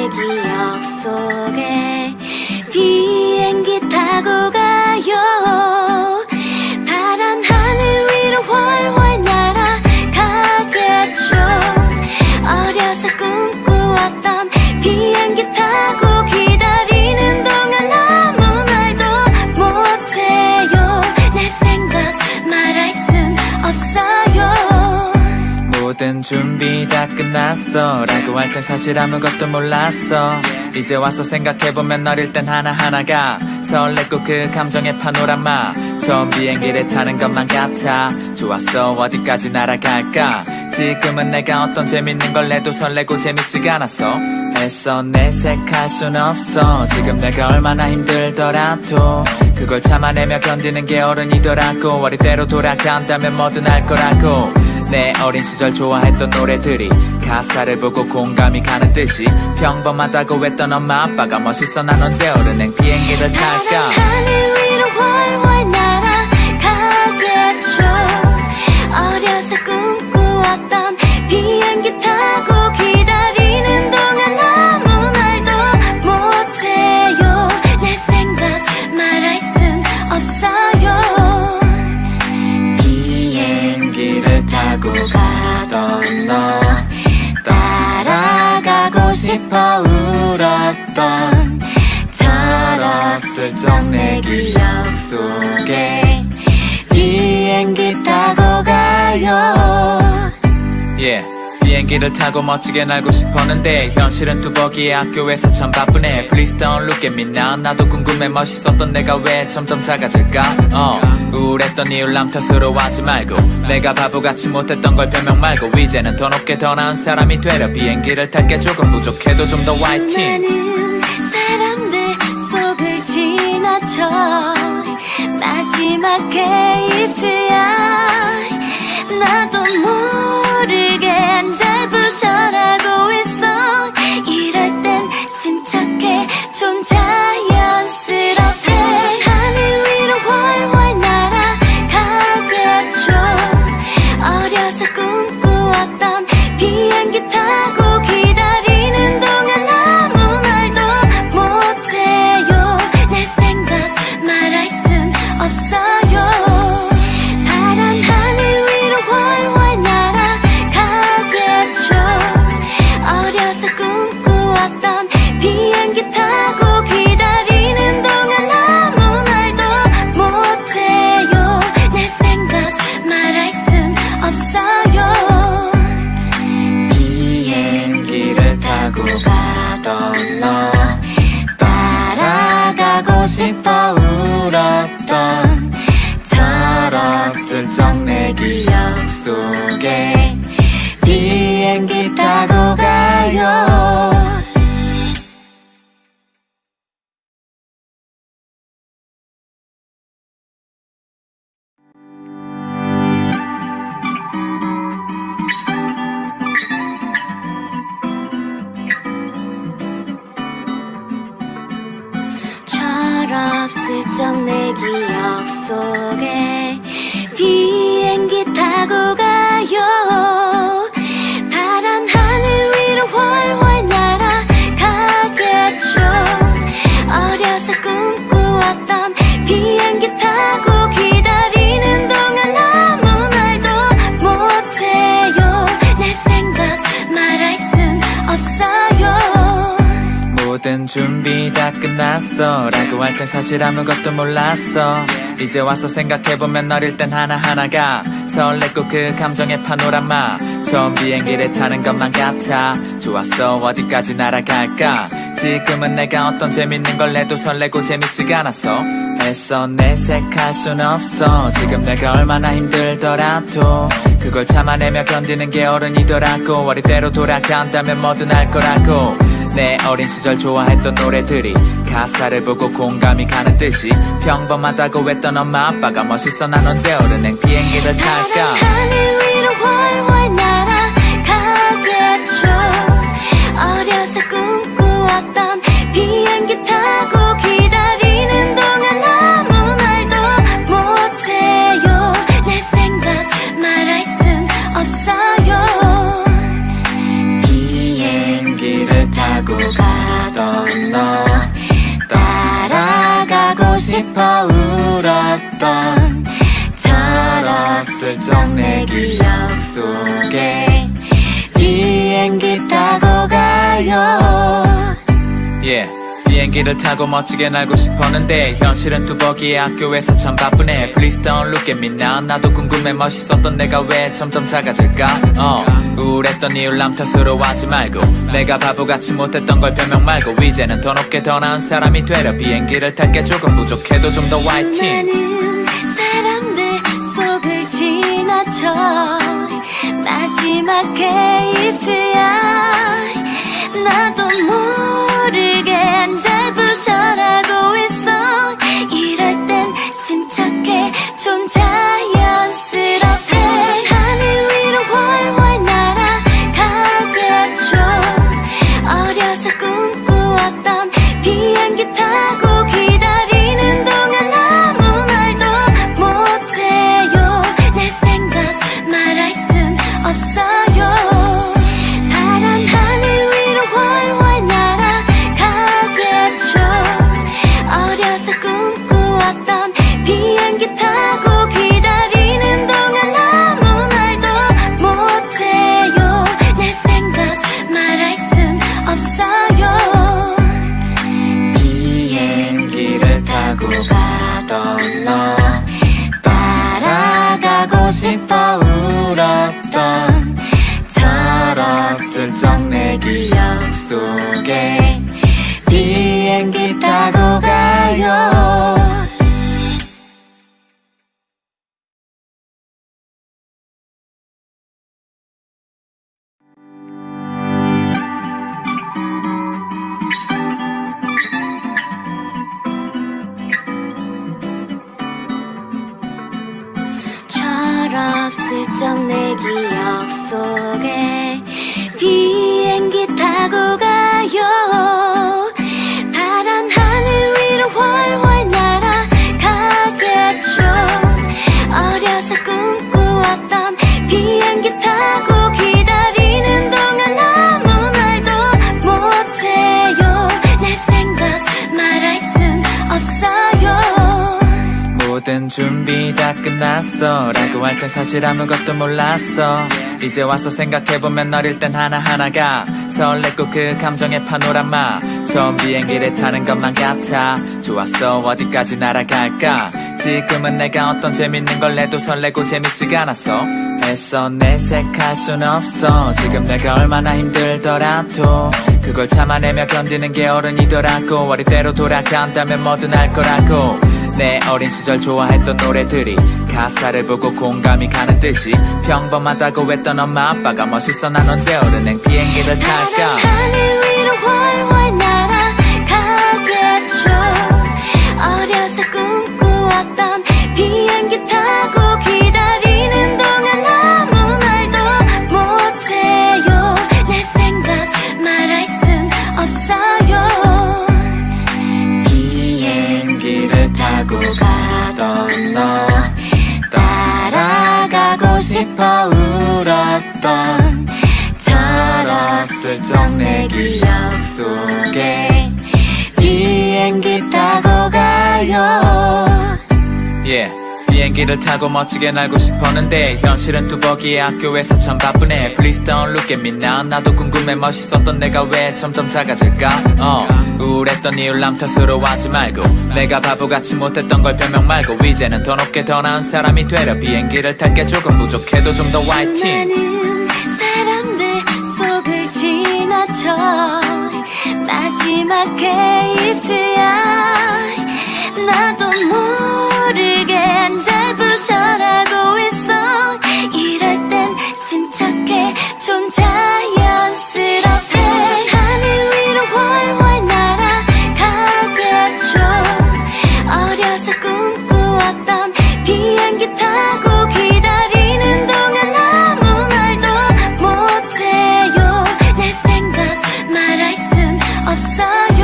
기억 속에 비행기 타고 가요. 파란 하늘 위로 훨훨 날아가겠죠. 어려서 꿈꾸었던 비행기 타고 기다리는 동안 아무 말도 못해요. 내 생각 말할 순 없어요. 모든 준비 다 끝났어 라고 할 땐 사실 아무것도 몰랐어. 이제 와서 생각해보면 어릴 땐 하나하나가 설렜고 그 감정의 파노라마. 처음 비행기를 타는 것만 같아. 좋았어 어디까지 날아갈까. 지금은 내가 어떤 재밌는 걸 해도 설레고 재밌지가 않았어. 애써 내색할 순 없어. 지금 내가 얼마나 힘들더라도 그걸 참아내며 견디는 게 어른이더라고. 어릴 때로 돌아간다면 뭐든 할 거라고. 내 어린 시절 좋아했던 노래들이 가사를 보고 공감이 가는 듯이 평범하다고 했던 엄마 아빠가 멋있어. 난 언제 어른행 비행기를 탈까. 하늘 위로 훨훨 날아가겠죠. 어려서 꿈꾸었던 비행기 타고 기다리는 동안 아무 말도 못해요. 내 생각 말할 순 없어요. 비행기를 타고 가던 너 따라가고 싶어 울었던 철없을 적 내 기억 속에 비행기 타고 가요. 비행기를 타고 멋지게 날고 싶었는데 현실은 뚜벅이의 학교에서 참 바쁘네. Please don't look at me now. 나도 궁금해 멋있었던 내가 왜 점점 작아질까. 우울했던 이유 남 탓으로 하지 말고 내가 바보같이 못했던 걸 변명 말고 이제는 더 높게 더 나은 사람이 되려 비행기를 탈게. 조금 부족해도 좀 더 화이팅. 수많은 사람들 속을 지나쳐 마지막 게이트야. 나도 모르게 안절부절하고 있어. 이럴 땐 침착해 좀 자연스럽게. 하늘 위로 훨훨 날아가겠죠. 어려서 꿈꾸었던 비행기 타고 기다리는 동안 아무 말도 못해요. 내 생각 말할 순 없어요. 파란 하늘 위로 훨훨 날아가겠죠. 어려서 꿈꾸었던 비행기 타고 기다리는 동안 아무 말도 못해요. 내 생각 말할 순 없어요. 비행기를 타고 가던 너 따라가고 싶어 울었던 철없을 적 내 기억 속에 비행기 타고 가요. 철없을 적 내 기억 속에 비행기 타고 가요. 파란 하늘 위로 훨훨 날아가겠죠. 어려서 꿈꾸었던 비행기 타고 기다리는 동안 아무 말도 못해요. 내 생각 말할 순 없어요. 모든 준비 다 끝났어 라고 할 땐 사실 아무것도 몰랐어. 이제 와서 생각해보면 어릴 땐 하나하나가 설렜고 그 감정의 파노라마. 처음 비행기를 타는 것만 같아. 좋았어 어디까지 날아갈까. 지금은 내가 어떤 재밌는 걸 해도 설레고 재밌지가 않았어. 애써 내색할 순 없어. 지금 내가 얼마나 힘들더라도 그걸 참아내며 견디는 게 어른이더라고. 어릴 때로 돌아간다면 뭐든 할 거라고. 내 어린 시절 좋아했던 노래들이 가사를 보고 공감이 가는 듯이 평범하다고 했던 엄마 아빠가 멋있어. 난 언제 어른행 비행기를 탈까. 하늘 위로 훨훨 날아가겠죠. 어려서 꿈꾸었던 비행기 타고 기다리는 동안 아무 말도 못해요. 내 생각 말할 순 없어요. 비행기를 타고 가 너 따라가고 싶어 울었던 철없을 적 내 기억 속에 비행기 타고 가요. Yeah. 비행기를 타고 멋지게 날고 싶었는데 현실은 뚜벅이의 학교에서 참 바쁘네. Please don't look at me now. 나도 궁금해 멋있었던 내가 왜 점점 작아질까. 우울했던 이유 남 탓으로 하지 말고 내가 바보같이 못했던 걸 변명 말고 이제는 더 높게 더 나은 사람이 되려 비행기를 탈게 조금 부족해도 좀 더 화이팅. 수많은 사람들 속을 지나쳐 마지막 게이트야. 나도 모르게 안절부절하고 있어. 이럴 땐 침착해 좀 자연스럽게 하늘 위로 훨훨 날아가겠죠. 어려서 꿈꾸었던 비행기 타고 기다리는 동안 아무 말도 못해요. 내 생각 말할 순 없어요. 파란 하늘 위로 훨훨 날아가겠죠. 어려서 꿈꾸었던 비행기 타고 기다리는 동안 아무 말도 못해요. 내 생각 말할 순 없어요. 비행기를 타고 가던 너 따라가고 싶어 울었던 철없을 적 내 기억 속에 비행기 타고 가요. 철없을 적 내 기억 속에 비행기 타고 가요. 파란 하늘 위로 훨훨 날아가겠죠. 어려서 꿈꾸었던 비행기 타고 기다리는 동안 아무 말도 못해요. 내 생각 말할 순 없어요. 모든 준비 다 끝났어 라고 할 땐 사실 아무것도 몰랐어. 이제 와서 생각해보면 어릴 땐 하나하나가 설렜고 그 감정의 파노라마. 처음 비행기를 타는 것만 같아. 좋았어 어디까지 날아갈까. 지금은 내가 어떤 재밌는 걸 해도 설레고 재밌지가 않았어. 애써 내색할 순 없어. 지금 내가 얼마나 힘들더라도 그걸 참아내며 견디는 게 어른이더라고. 어릴 때로 돌아간다면 뭐든 할 거라고. 내 어린 시절 좋아했던 노래들이 가사를 보고 공감이 가는 듯이 평범하다고 했던 엄마 아빠가 멋있어. 난 언제 어른행 비행기를 탈까. 하늘 위로 훨훨 날아가겠죠. 어려서 꿈꾸었던 비행기 타고 기다리는 동안 아무 말도 못해요. 내 생각 말할 순 없어요. 비행기를 타고 가던 너 따라가고 싶어 울었던 철없을 적 내 기억 속에 비행기 타고 가요. Yeah. 비행기를 타고 멋지게 날고 싶었는데 현실은 뚜벅이의 학교에서 참 바쁘네. Please don't look at me now. 나도 궁금해 멋있었던 내가 왜 점점 작아질까. 우울했던 이유 남 탓으로 하지 말고 내가 바보같이 못했던 걸 변명 말고 이제는 더 높게 더 나은 사람이 되려 비행기를 탈게 조금 부족해도 좀 더 화이팅. 수많은 사람들 속을 지나쳐 마지막 게이트야. 나도 모르게 안절부절하고 있어. 이럴 땐 침착해 좀 자연스럽게 하늘 위로 훨훨 날아가겠죠. 어려서 꿈꾸었던 비행기 타고 기다리는 동안 아무 말도 못해요. 내 생각 말할 순 없어요.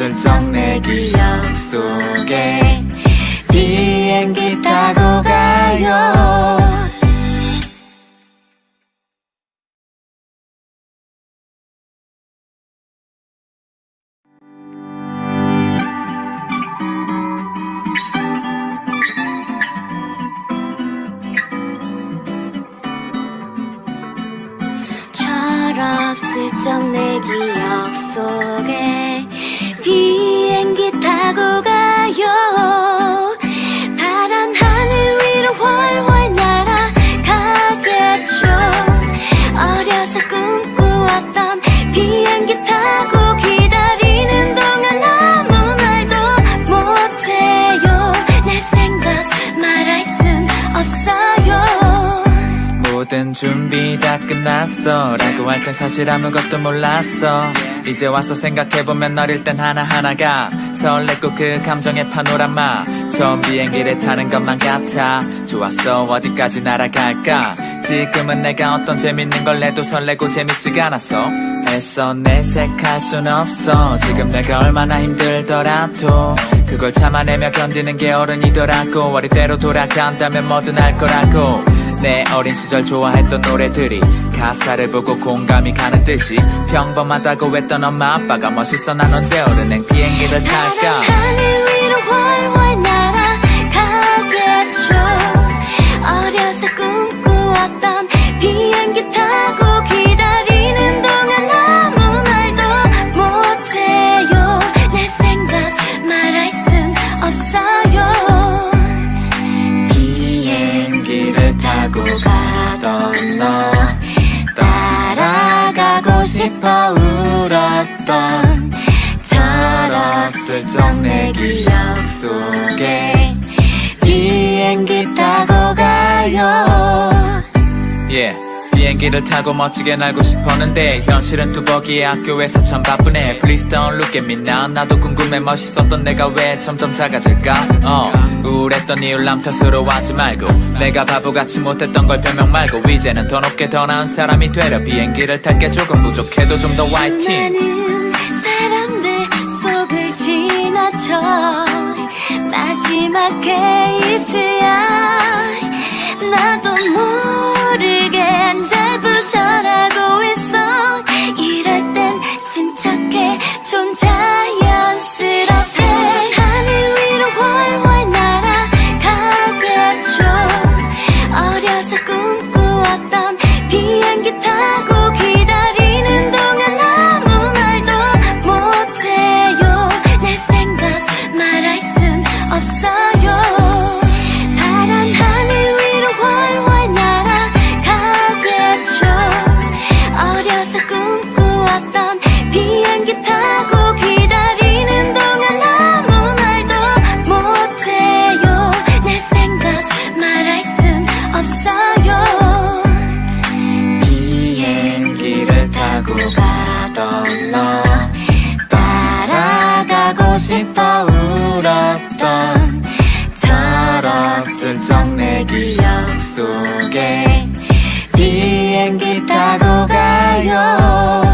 슬쩍 내 기억 속에 비행기 타고 가요. 철없을적 내 기억 속에 비행기 타고 가요. 파란 하늘 위로 훨훨 날아가겠죠. 어려서 꿈꾸었던 비행기 타고 기다리는 동안 아무 말도 못해요. 내 생각 말할 순 없어요. 모든 준비 다 끝났어 라고 할 땐 사실 아무것도 몰랐어. 이제 와서 생각해보면 어릴 땐 하나하나가 설렜고 그 감정의 파노라마. 처음 비행기를 타는 것만 같아. 좋았어 어디까지 날아갈까. 지금은 내가 어떤 재밌는 걸 해도 설레고 재밌지가 않았어. 애써 내색할 순 없어. 지금 내가 얼마나 힘들더라도 그걸 참아내며 견디는 게 어른이더라고. 어릴 때로 돌아간다면 뭐든 할 거라고. 내 어린 시절 좋아했던 노래들이 가사를 보고 공감이 가는 듯이 평범하다고 했던 엄마 아빠가 멋있어. 난 언제 어른행 비행기를 탈까. 하늘 위로 훨훨 날아가겠죠. 어려서 꿈꾸었던 비행기 타고 기다리는 동안 아무 말도 못해요. 내 생각 말할 순 없어요. 비행기를 타고 가던 너 따라가고 싶어 울었던 철없을적 내 기억 속에 비행기 타고 가요. Yeah. 비행기를 타고 멋지게 날고 싶었는데 현실은 뚜벅이의 학교에서 참 바쁘네. Please don't look at me now. 나도 궁금해 멋있었던 내가 왜 점점 작아질까. 우울했던 이유 남 탓으로 하지 말고 내가 바보같이 못했던 걸 변명 말고 이제는 더 높게 더 나은 사람이 되려 비행기를 탈게. 조금 부족해도 좀 더 화이팅. 수많은 사람들 속을 지나쳐 마지막 게이트야. 나도 모르게 안절부절하고 있어. 이럴 땐 침착해 좀 자연스럽게. 하늘 위로 훨훨 날아가겠죠. 어려서 꿈꾸었던 비행기 타고 기다리는 동안 아무 말도 못해요. 내 생각 말할 순 없어요. 파란 하늘 위로 훨훨 날아가겠죠. 어려서 꿈꾸었던 비행기 타고 기다리는 동안 아무 말도 못해요. 내 생각 말할 순 없어요. 비행기를 타고 가던 너 따라가고 싶어 울었던 철없을적 내 기억 속에 비행기 타고 가요.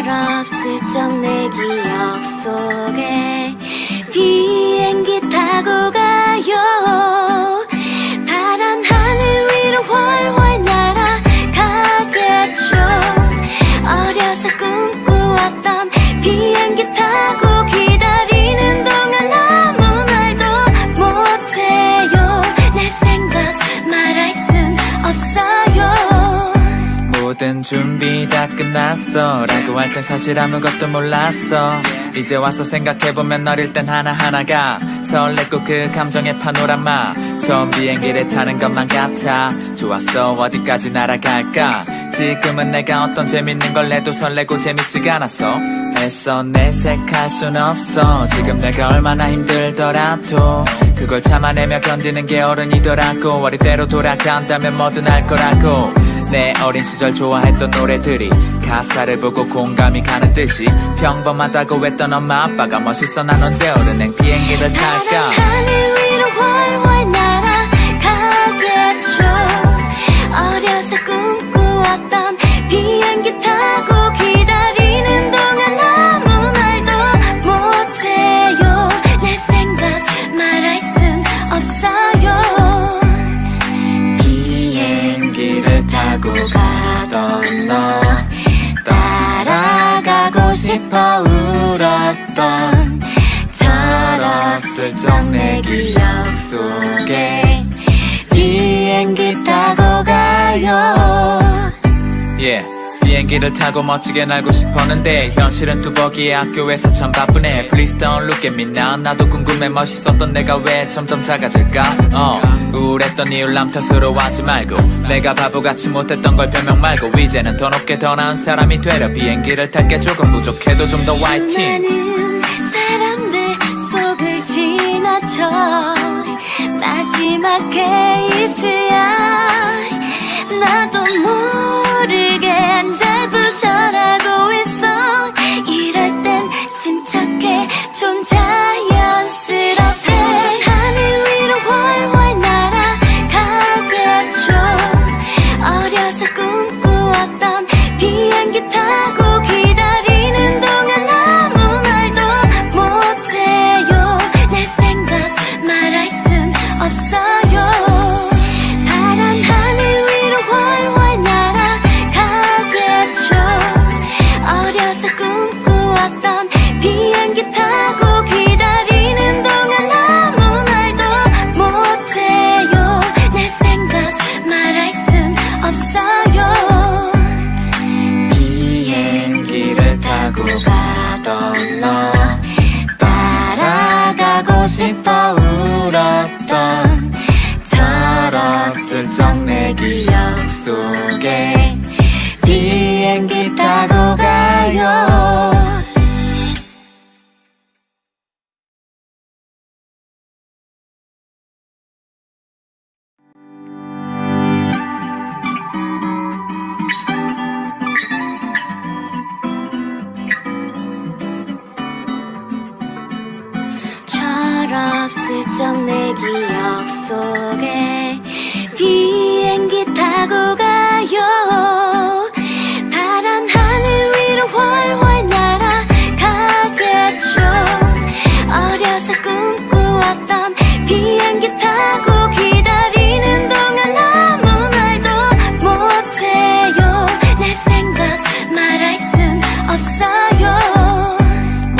철없을적 내 기억 속에 비행기 타고 가요. 파란 하늘 위로 훨훨 날아가겠죠. 어려서 꿈꾸었던 비행기 타고 기다리는 동안 아무 말도 못해요. 내 생각 말할 순 없어요. 모든 준비 다 끝났어 라고 할 땐 사실 아무것도 몰랐어. 이제 와서 생각해보면 어릴 땐 하나하나가 설렜고 그 감정의 파노라마. 처음 비행기를 타는 것만 같아. 좋았어 어디까지 날아갈까. 지금은 내가 어떤 재밌는 걸 해도 설레고 재밌지가 않았어. 애써 내색할 순 없어. 지금 내가 얼마나 힘들더라도 그걸 참아내며 견디는 게 어른이더라고. 어릴 때로 돌아간다면 뭐든 할 거라고. 내 어린 시절 좋아했던 노래들이 가사를 보고 공감이 가는 듯이 평범하다고 했던 엄마 아빠가 멋있어 난 언제 오르는 비행기를 탈까 하늘 위로 훨훨 날아가겠죠 어려서 꿈꾸었던 비행기 타고 기다리는 동안 아무 말도 못해요 내 생각 말할 순 없어요 비행기를 타고 가던 너 따라가고 싶어 울었던 철없을 적 내 기억 속에 비행기 타고 가요 yeah. 비행기를 타고 멋지게 날고 싶었는데 현실은 뚜벅이의 학교에서 참 바쁘네 Please don't look at me now 나도 궁금해 멋있었던 내가 왜 점점 작아질까 우울했던 이유 남 탓으로 하지 말고 내가 바보같이 못했던 걸 변명 말고 이제는 더 높게 더 나은 사람이 되려 비행기를 탈게 조금 부족해도 좀 더 화이팅 수많은 사람들 속을 지나쳐 마지막 게이트야 나도 모르게 안절부절하고 있어 이럴 땐 침착해 좀 자연스럽게 하늘 위로 훨훨 날아가겠죠 어려서 꿈꾸었던 비행기 타고 기다리는 동안 아무 말도 못해요 내 생각 말할 순 없어요 파란 하늘 위로 훨훨 날아가겠죠 어려서 꿈꾸었던 비행기 타고 기다리는 동안 아무 말도 못해요 내 생각 말할 순 없어요 비행기를 타고 가던 너 따라가고 싶어 울었던 철없을 적 내 기억 속에 비행기 타고 가요 철없을 적 내 기억 속에 비행기 타고 가요 파란 하늘 위로 훨훨 날아가겠죠 어려서 꿈꾸었던 비행기 타고 기다리는 동안 아무 말도 못해요 내 생각 말할 순 없어요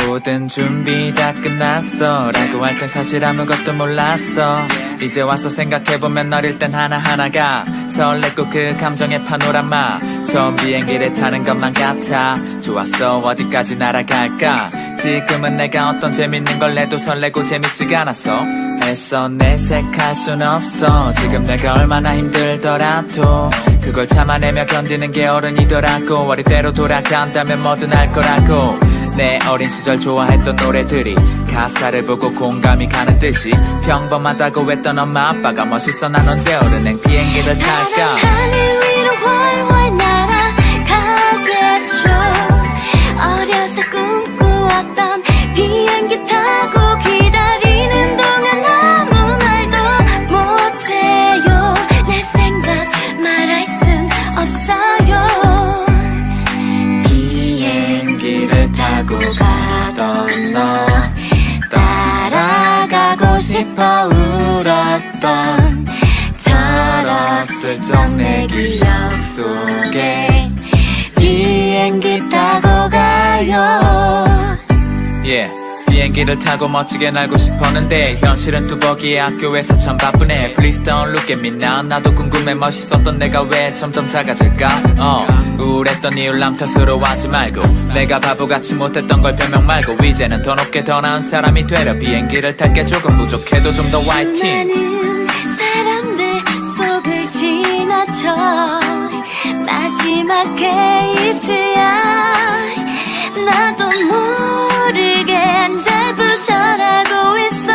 모든 준비 다 끝났어 라고 할 땐 사실 아무것도 몰랐어 이제 와서 생각해보면 어릴 땐 하나하나가 설렜고 그 감정의 파노라마 처음 비행기를 타는 것만 같아 좋았어 어디까지 날아갈까 지금은 내가 어떤 재밌는 걸 해도 설레고 재밌지가 않았어 애써 내색할 순 없어 지금 내가 얼마나 힘들더라도 그걸 참아내며 견디는 게 어른이더라고 어릴 때로 돌아간다면 뭐든 할 거라고 내 어린 시절 좋아했던 노래들이 가사를 보고 공감이 가는 듯이 평범하다고 했던 엄마 아빠가 멋있어 난 언제 오르는 비행기를 탈까 하늘 위로 훨훨 날아가겠죠 어려서 꿈꾸었던 비행기 타고 기다리는 동안 아무 말도 못해요 내 생각 말할 순 없어요 비행기를 타고 가던 너 따라가고 싶어 울었던 철없을 적 내 기억 속에 비행기 타고 가요 yeah. 비행기를 타고 멋지게 날고 싶었는데 현실은 뚜벅이의 학교에서 참 바쁘네 Please don't look at me now 나도 궁금해 멋있었던 내가 왜 점점 작아질까 우울했던 이유 남 탓으로 하지 말고 내가 바보같이 못했던 걸 변명 말고 이제는 더 높게 더 나은 사람이 되려 비행기를 탈게 조금 부족해도 좀 더 화이팅 수많은 사람들 속을 지나쳐 마지막 게이트야 나도 모르게 안절부절하고 있어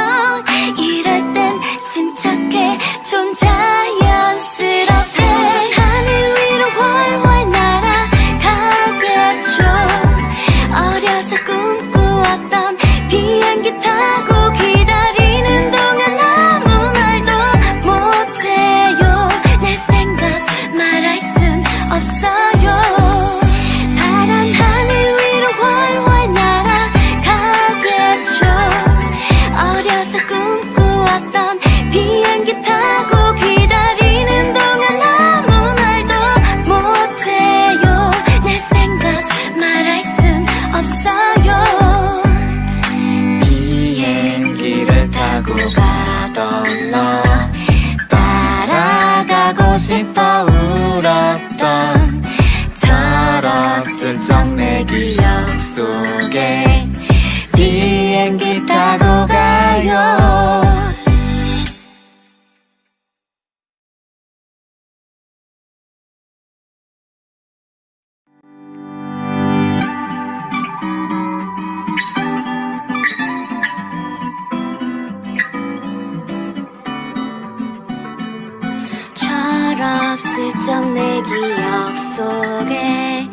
이럴 땐 침착해 좀 자연스럽게 하늘 위로 훨훨 날아가겠죠 가던 너 따라가고 싶어 울었던 철없을 적 내 기억 속에 비행기 타고 가요. 철없을 적 내 기억 속에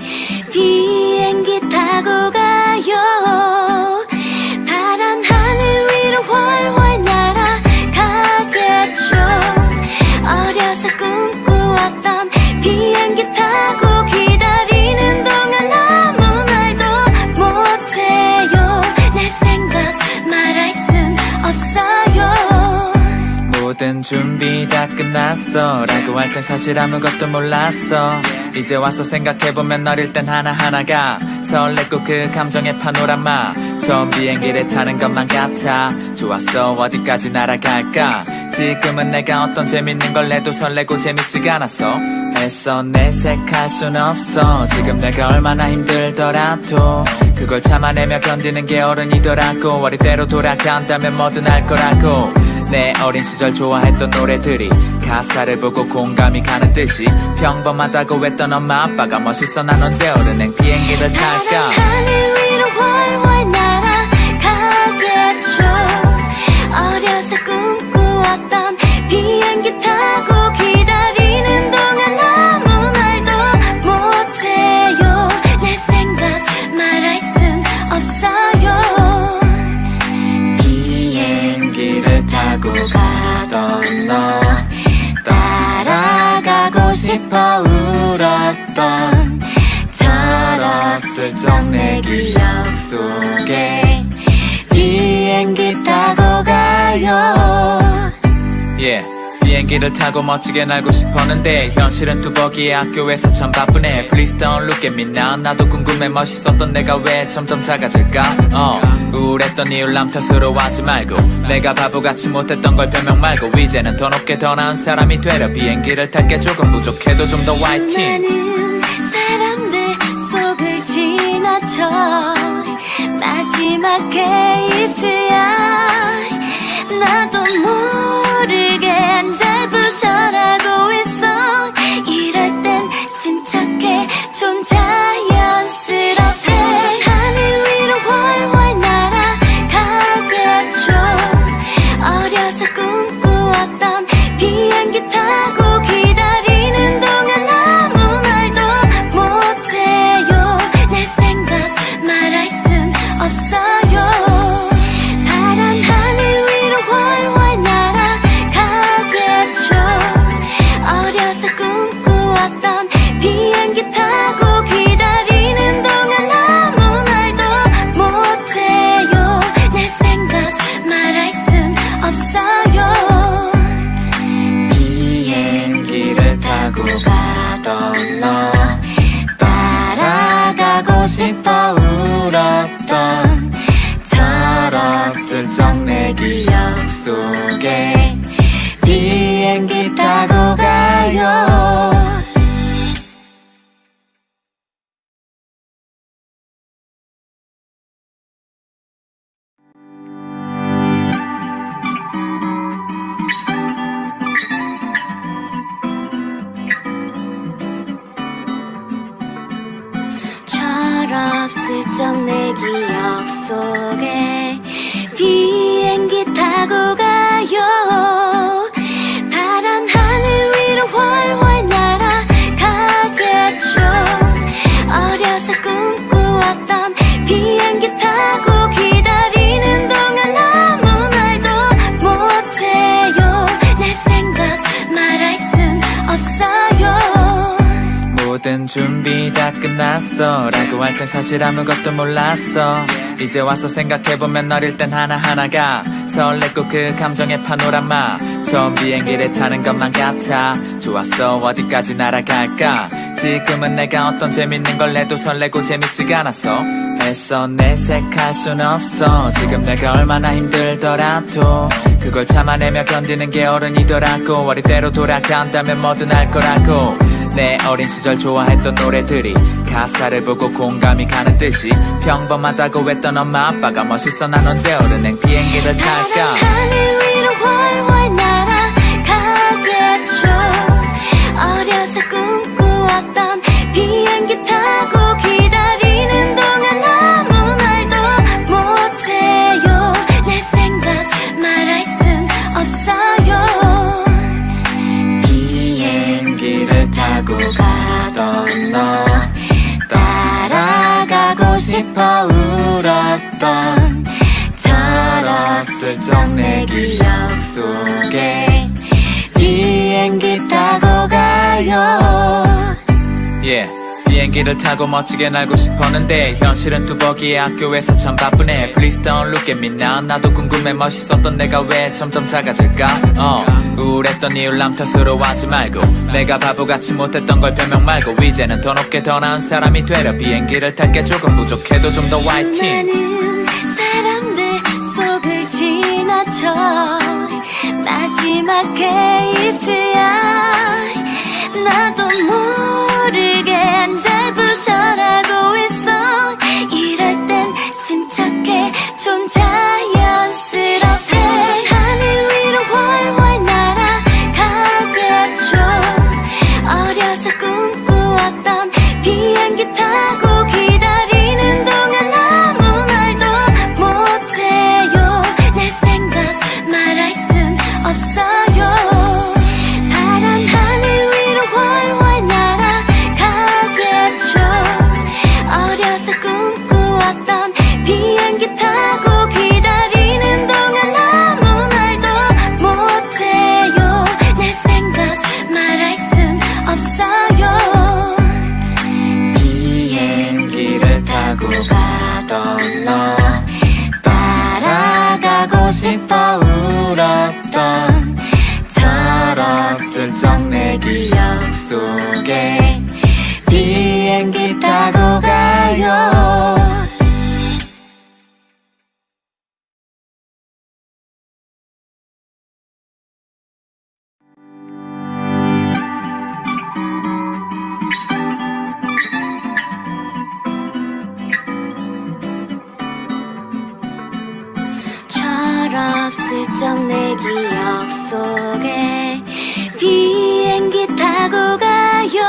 비행기 타고 가요. 파란 하늘 위로 훨훨 날아가겠죠. 어려서 꿈꾸었던 비행기 타고 기다리는 동안 아무 말도 못해요. 내 생각 말할 순 없어요. 모든 준비 다 끝났어 라고 할 땐 사실 아무것도 몰랐어. 이제 와서 생각해보면 어릴 땐 하나하나가 설렜고 그 감정의 파노라마. 처음 비행기를 타는 것만 같아. 좋았어 어디까지 날아갈까. 지금은 내가 어떤 재밌는 걸 해도 설레고 재밌지가 않았어. 애써 내색할 순 없어. 지금 내가 얼마나 힘들더라도 그걸 참아내며 견디는 게 어른이더라고. 어릴 때로 돌아간다면 뭐든 할 거라고. 내 어린 시절 좋아했던 노래들이 가사를 보고 공감이 가는 듯이 평범하다고 했던 엄마 아빠가 멋있어. 난 언제 어른행 비행기를 탈까. 하늘 위로 훨훨 날아가겠죠. 어려서 꿈꾸었던 비행기 타고 기다리는 동안 아무 말도 못해요. 내 생각 말할 순 없어요. 비행기를 타고 가던 너 따라가고 싶어 울었던 철없을 적 내 기억 속에 비행기 타고 가요. 비행기를 타고 멋지게 날고 싶었는데 현실은 뚜벅이의 학교에서 참 바쁘네. Please don't look at me now. 나도 궁금해 멋있었던 내가 왜 점점 작아질까. 우울했던 이유 남 탓으로 하지 말고 내가 바보같이 못했던 걸 변명 말고 이제는 더 높게 더 나은 사람이 되려 비행기를 탈게. 조금 부족해도 좀 더 화이팅. 많은 사람들 속을 지나쳐 마지막 게이트야. 나도 모르게 안절부절하고 있어. 이럴 땐 침착해 좀 자연스럽게. 하늘 위로 훨훨 날아가겠죠. 어려서 꿈꾸었던 비행기 타고 기다리는 동안 아무 말도 못해요. 내 생각 말할 순 없어요. 파란 하늘 위로 훨훨 날아가겠죠. 어려서 꿈꾸었던 비행기 타고 기다리는 동안 아무 말도 못해요. 내 생각 말할 순 없어요. 비행기를 타고 가던 너 따라가고 싶어 울었던 철없을 적 내 기억 속에 비행기 타고 가요. 철없을 적 내 기억 속에 비행기 타고 가요. 파란 하늘 위로 훨훨 날아가겠죠. 어려서 꿈꾸었던 비행기 타고 기다리는 동안 아무 말도 못해요. 내 생각 말할 순 없어요. 모든 준비 다 끝났어 라고 할 땐 사실 아무것도 몰랐어. 이제 와서 생각해보면 어릴 땐 하나하나가 설렜고 그 감정의 파노라마. 처음 비행기를 타는 것만 같아. 좋았어 어디까지 날아갈까. 지금은 내가 어떤 재밌는 걸 해도 설레고 재밌지가 않았어. 애써 내색할 순 없어. 지금 내가 얼마나 힘들더라도 그걸 참아내며 견디는 게 어른이더라고. 어릴 때로 돌아간다면 뭐든 할 거라고. 내 어린 시절 좋아했던 노래들이 가사를 보고 공감이 가는 듯이 평범하다고 했던 엄마 아빠가 멋있어. 난 언제 어른행 비행기를 탈까. 하늘 위로 훨훨 날아가겠죠. 어려서 꿈꾸었던 비행기 타고 기다리는 동안 아무 말도 못해요. 내 생각 말할 순 없어요. 비행기를 타고 가던 너 따라가고 싶어 울었던 철없을 적 내 기억 속에 비행기 타고 가요. Yeah. 비행기를 타고 멋지게 날고 싶었는데 현실은 뚜벅이의 학교에서 참 바쁘네. Please don't look at me now. 나도 궁금해 멋있었던 내가 왜 점점 작아질까. 우울했던 이유 남 탓으로 하지 말고 내가 바보같이 못했던 걸 변명 말고 이제는 더 높게 더 나은 사람이 되려 비행기를 탈게. 조금 부족해도 좀 더 화이팅. 수많은 사람들 속을 지나쳐 마지막 게이트야. 나도 모르게 안절부절하고 있어. 이럴 땐 침착해 좀 자연스럽게. 하늘 위로 훨훨 날아가겠죠. 어려서 꿈꾸었던 비행기 타고 기다리는 동안 아무 말도 못해요. 내 생각 말할 순 없어요. 파란 하늘 위로 훨훨 날아가겠죠. 어려서 꿈꾸었던 비행기 타고 기다리는 동안 아무 말도 못해요. 내 생각 말할 순 없어요. 비행기를 타고 가던 너 따라가고 싶어 울었던 철없을 적 내 기억 속에 비행기 타고 가요. 철없을 적 내 기억 속에 비행기 타고 가요.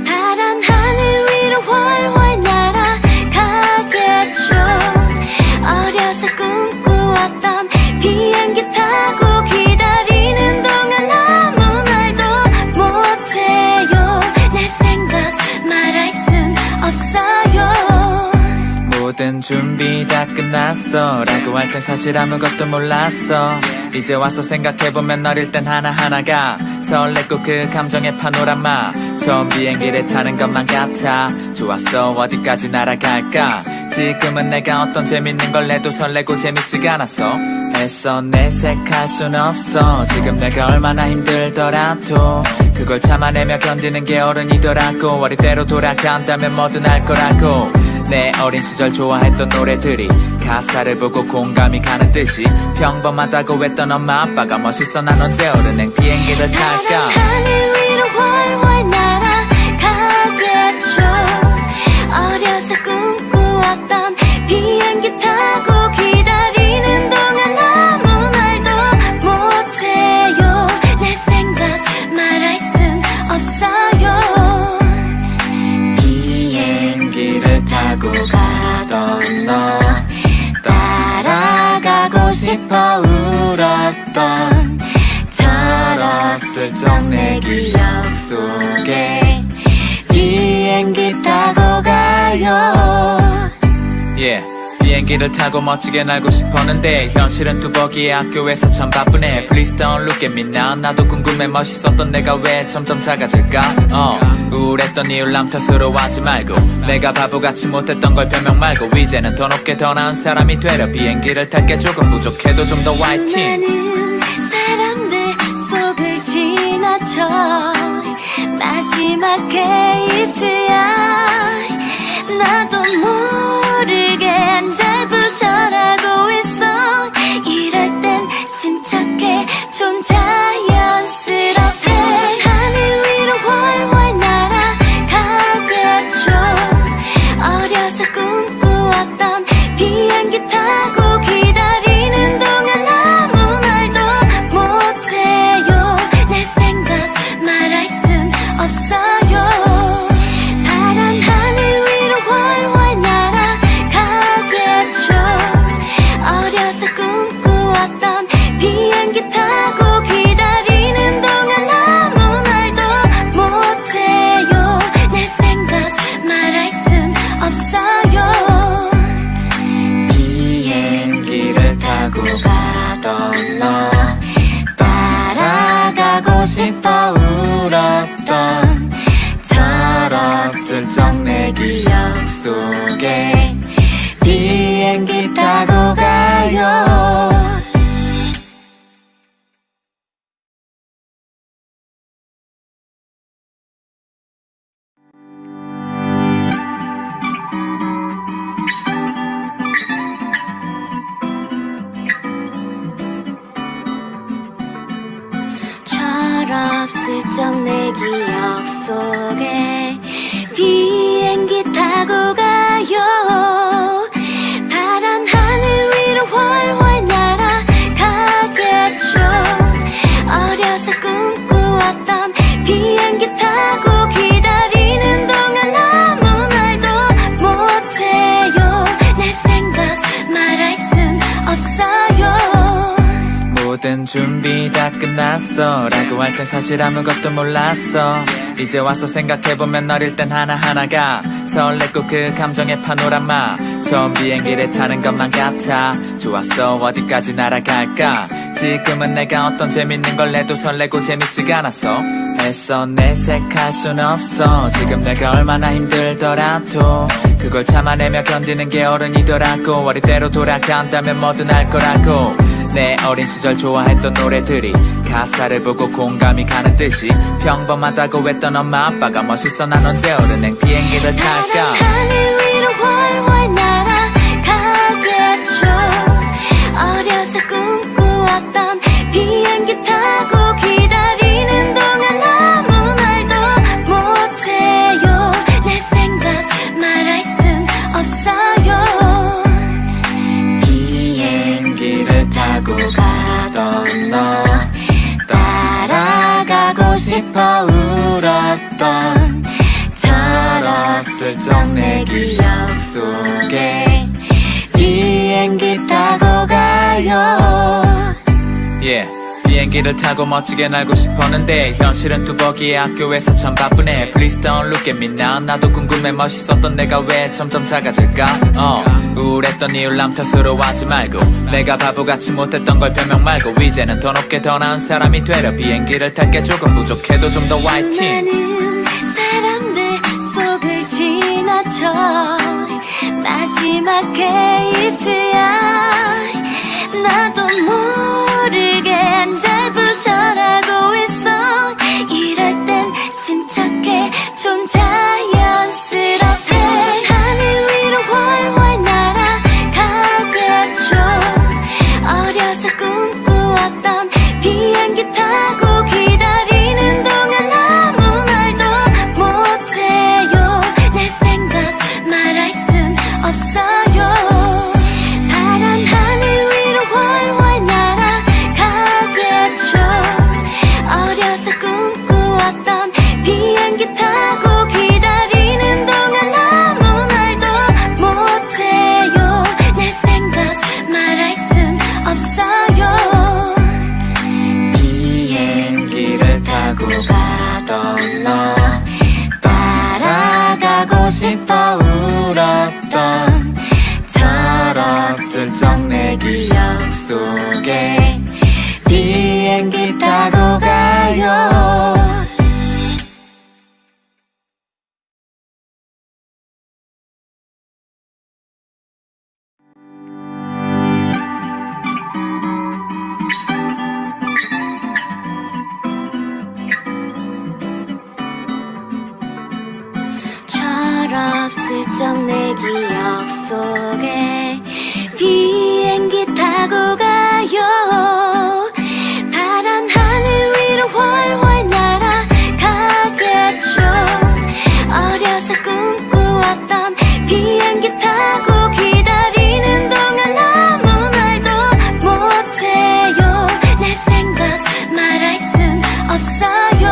파란 하늘 위로 훨훨 날아가겠죠. 어려서 꿈꾸었던 비행기 타고 기다리는 동안 아무 말도 못해요. 내 생각 말할 순 없어요. 모든 준비 다 끝났어 라고 할 땐 사실 아무것도 몰랐어. 이제 와서 생각해보면 어릴 땐 하나하나가 설렜고 그 감정의 파노라마. 처음 비행기를 타는 것만 같아. 좋았어 어디까지 날아갈까. 지금은 내가 어떤 재밌는 걸 해도 설레고 재밌지가 않았어. 애써 내색할 순 없어. 지금 내가 얼마나 힘들더라도 그걸 참아내며 견디는 게 어른이더라고. 어릴 때로 돌아간다면 뭐든 할 거라고. 내 어린 시절 좋아했던 노래들이 가사를 보고 공감이 가는 듯이 평범하다고 했던 엄마 아빠가 멋있어. 난 언제 어른행 비행기를 탈까. 하늘 위로 훨훨 날아가겠죠. 어려서 꿈꾸었던 비행기 타고 기다리는 동안 아무 말도 못해요. 내 생각 말할 순 없어요. 비행기를 타고 가던 너 따라가고 싶어 울었던 철없을 적 내 기억 속에 비행기 타고 가요. Yeah. 비행기를 타고 멋지게 날고 싶었는데 현실은 뚜벅이의 학교에서 참 바쁘네. Please don't look at me now. 나도 궁금해 멋있었던 내가 왜 점점 작아질까. 우울했던 이유 남 탓으로 하지 말고 내가 바보같이 못했던 걸 변명 말고 이제는 더 높게 더 나은 사람이 되려 비행기를 탈게. 조금 부족해도 좀 더 화이팅. 수많은 사람들 속을 지나쳐 마지막 데이트야. 나도 모르게 안절부절하고 있어. 이럴 땐 침착해 좀 자연스럽게. 하늘 위로 훨훨 날아가겠죠. 어려서 꿈꾸었던 비행기 타고 기다리는 동안 아무 말도 못해요. 내 생각 말할 순 없어요. 파란 하늘 위로 훨훨 날아가겠죠. 어려서 꿈꾸었던 비행기 타고 기다리는 동안 아무 말도 못해요. 내 생각 말할 순 없어요. 비행기를 타고 가던 너 따라가고 싶어 울었던 철없을 적 내 기억 속에 비행기 타고 가요. 철없을 적 내 기억 속에 비행기 타고 가요. 파란 하늘 위로 훨훨 날아가겠죠. 어려서 꿈꾸었던 비행기 타고 기다리는 동안 아무 말도 못해요. 내 생각 말할 순 없어요. 모든 준비 다 끝났어 라고 할 땐 사실 아무것도 몰랐어. 이제 와서 생각해보면 어릴 땐 하나하나가 설렜고 그 감정의 파노라마. 처음 비행기를 타는 것만 같아. 좋았어 어디까지 날아갈까. 지금은 내가 어떤 재밌는 걸 해도 설레고 재밌지가 않았어. 애써 내색할 순 없어. 지금 내가 얼마나 힘들더라도 그걸 참아내며 견디는 게 어른이더라고. 어릴 때로 돌아간다면 뭐든 할 거라고. 내 어린 시절 좋아했던 노래들이 가사를 보고 공감이 가는 듯이 평범하다고 했던 엄마 아빠가 멋있어. 난 언제 어른행 비행기를 탈까. 하늘 위로 훨훨 날아가겠죠. 어려서 꿈꾸었던 비행기 타고 기다리는 동안 아무 말도 못해요. 내 생각 말할 순 없어요. 비행기를 타고 가던 너 따라가고 싶어 울었던 철없을 적 내 기억 속에 비행기 타고 가요. Yeah. 비행기를 타고 멋지게 날고 싶었는데 현실은 뚜벅이의 학교에서 참 바쁘네. Please don't look at me now. 나도 궁금해 멋있었던 내가 왜 점점 작아질까. 우울했던 이유 남 탓으로 하지 말고 내가 바보같이 못했던 걸 변명 말고 이제는 더 높게 더 나은 사람이 되려 비행기를 탈게. 조금 부족해도 좀 더 화이팅. 수많은 사람들 속을 지나쳐 마지막 데이트야. 나도 모르게 안절부절하고 있어. 이럴 땐 침착해 좀 자연스럽게. 하늘 위로 훨훨 날아가겠죠. 어려서 꿈꾸었던 비행기 타고 기다리는 동안 아무 말도 못해요. 내 생각 말할 순 없어요. 파란 하늘 위로 훨훨 날아가겠죠. 어려서 꿈꾸었던 비행기 타고 기다리는 동안 아무 말도 못해요. 내 생각 말할 순 없어요. 비행기를 타고 가던 너 따라가고 싶어 울었던 철없을 적 내 기억 속에 비행기 타고 가요. 내 기억 속에 비행기 타고 가요. 파란 하늘 위로 훨훨 날아가겠죠. 어려서 꿈꾸었던 비행기 타고 기다리는 동안 아무 말도 못해요. 내 생각 말할 순 없어요.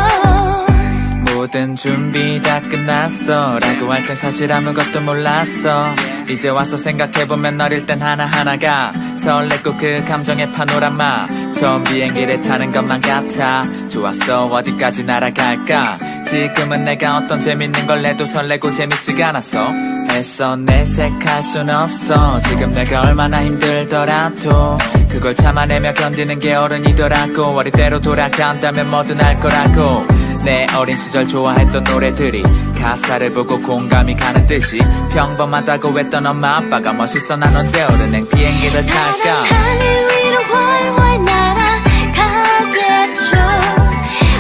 모든 준비 다 끝났어 라고 할 땐 사실 아무것도 몰랐어. 이제 와서 생각해보면 어릴 땐 하나하나가 설렜고 그 감정의 파노라마. 처음 비행기를 타는 것만 같아. 좋았어 어디까지 날아갈까. 지금은 내가 어떤 재밌는 걸 해도 설레고 재밌지가 않았어. 애써 내색할 순 없어. 지금 내가 얼마나 힘들더라도 그걸 참아내며 견디는 게 어른이더라고. 어릴 때로 돌아간다면 뭐든 할 거라고. 내 어린 시절 좋아했던 노래들이 가사를 보고 공감이 가는 듯이 평범하다고 했던 엄마 아빠가 멋있어. 난 언제 어른행 비행기를 탈까. 하늘 위로 훨훨 날아가겠죠.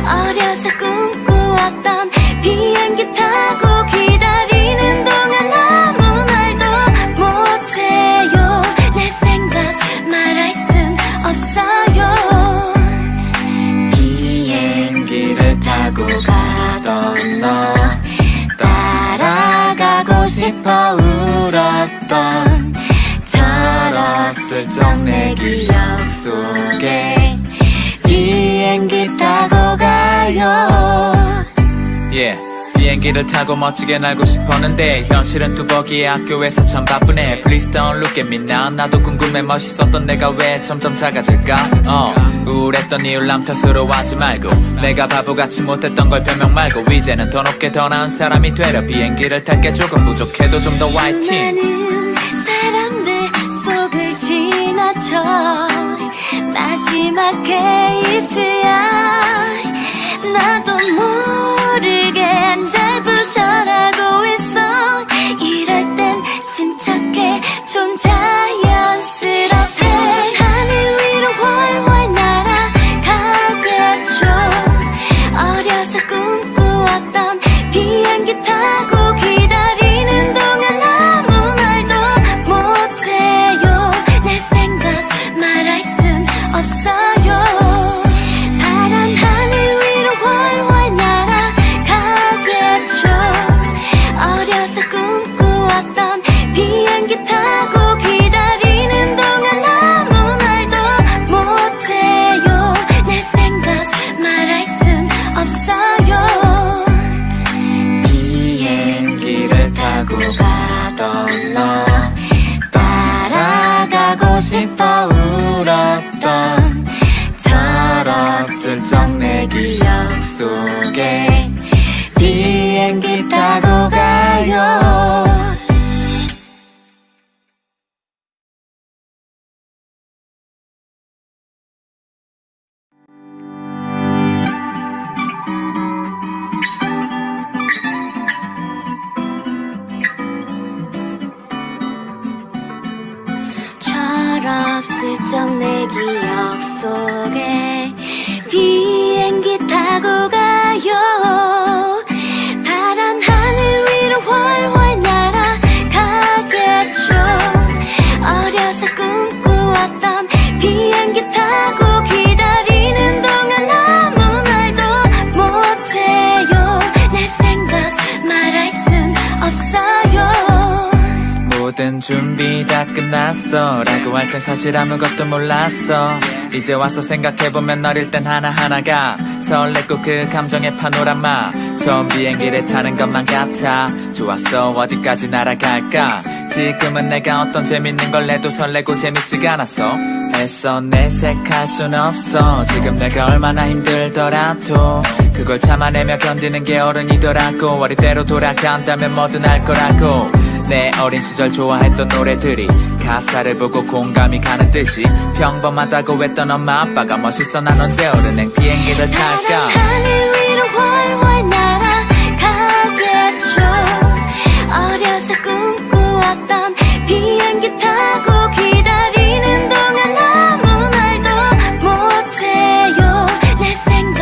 어려서 꿈꾸었던 비행기 타고 기다리는 동안 아무 말도 못해요. 내 생각 말할 순 없어요. 비행기를 타고 가던 너 따라가고 싶어 울었던 철없을 적 내 기억 속에 비행기 타고 가요. Yeah. 비행기를 타고 멋지게 날고 싶었는데 현실은 뚜벅이의 학교에서 참 바쁘네. Please don't look at me now. 나도 궁금해 멋있었던 내가 왜 점점 작아질까. 우울했던 이유 남 탓으로 하지 말고 내가 바보같이 못했던 걸 변명 말고 이제는 더 높게 더 나은 사람이 되려 비행기를 탈게. 조금 부족해도 좀 더 화이팅. 수많은 사람들 속을 지나쳐 마지막 게이트야. 나도 모르게 안절부절하고 있어. 이럴 땐 침착해 좀 자연스럽게. 하늘 위로 훨훨 날아가겠죠. 어려서 꿈꾸었던 비행기 타고 기다리는 동안 아무 말도 못해요. 내 생각 말할 순 없어요. 파란 하늘 위로 훨훨 날아가겠죠. 어려서 꿈꾸었던 비행기 타고 기다리는 동안 아무 말도 못해요. 내 생각 말할 순 없어요. 비행기를 타고 가던 너 따라가고 싶어 울었던 철없을 적 내 기억 속에 비행기 타고 가요. 철없을 적 내 기억 속에 비행기 타고 가요. 파란 하늘 위로 훨훨 날아가겠죠. 어려서 꿈꾸었던 비행기 타고 기다리는 동안 아무 말도 못해요. 내 생각 말할 순 없어요. 모든 준비 다 끝났어 라고 할 땐 사실 아무것도 몰랐어. 이제 와서 생각해보면 어릴 땐 하나하나가 설렜고 그 감정의 파노라마. 처음 비행기를 타는 것만 같아. 좋았어 어디까지 날아갈까. 지금은 내가 어떤 재밌는 걸 해도 설레고 재밌지가 않았어. 애써 내색할 순 없어. 지금 내가 얼마나 힘들더라도 그걸 참아내며 견디는 게 어른이더라고. 어릴 때로 돌아간다면 뭐든 할 거라고. 내 어린 시절 좋아했던 노래들이 가사를 보고 공감이 가는 듯이 평범하다고 했던 엄마 아빠가 멋있어. 난 언제 어른행 비행기를 탈까. 하늘 위로 훨훨 날아가겠죠. 어려서 꿈꾸었던 비행기 타고 기다리는 동안 아무 말도 못해요. 내 생각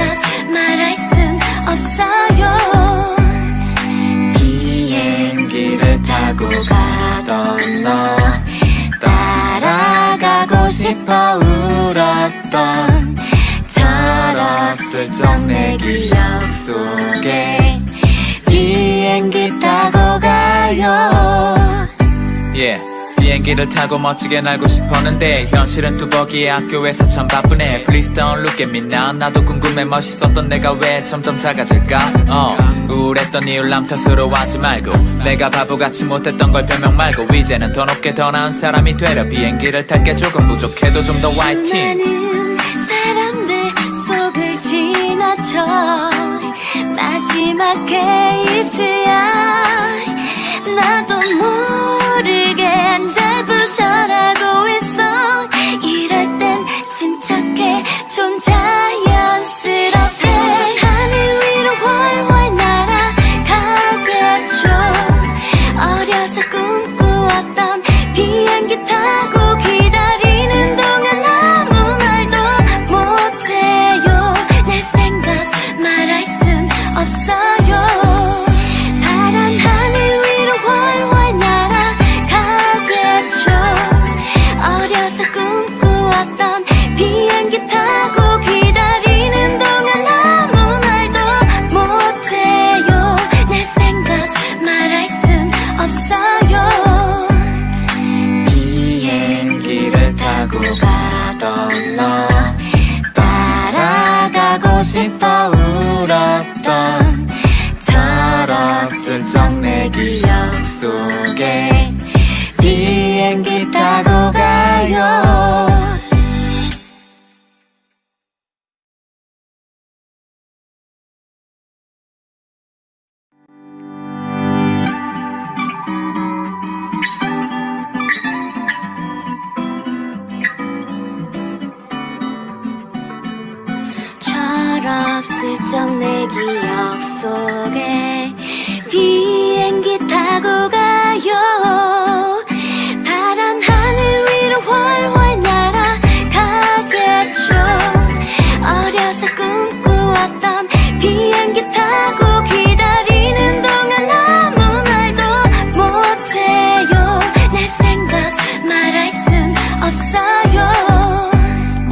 말할 순 없어요. 비행기를 타고 가던 너 따라가고 싶어 울었던 철없을 적 내 기억 속에 비행기 타고 가요. Yeah. 비행기를 타고 멋지게 날고 싶었는데 현실은 뚜벅이의 학교에서 참 바쁘네. Please don't look at me now. 나도 궁금해 멋있었던 내가 왜 점점 작아질까. 우울했던 이유 남 탓으로 하지 말고 내가 바보같이 못했던 걸 변명 말고 이제는 더 높게 더 나은 사람이 되려 비행기를 탈게 조금 부족해도 좀 더 화이팅. 많은 사람들 속을 지나쳐 마지막 게이트야. 나도 모르게 안절부절하고 있어. 이럴 땐 침착해 좀 자연스럽게 하늘 위로 훨훨 날아가겠죠. 어려서 꿈꾸었던 비행기 타고 기다리는 동안 아무 말도 못해요. 내 생각 말할 순 없어요. 파란 하늘 위로 훨훨 날아가겠죠. 어려서 꿈꾸었던 비행기 타고 기다리는 동안 아무 말도 못해요. 내 생각 말할 순 없어요. 비행기를 타고 가던 너 따라가고 싶어 울었던 철없을 적 내 기억 속에 비행기 타고 가요. 철없을 적 내 기억 속에 비행기 타고 가요. 파란 하늘 위로 훨훨 날아가겠죠. 어려서 꿈꾸었던 비행기 타고 기다리는 동안 아무 말도 못해요. 내 생각 말할 순 없어요.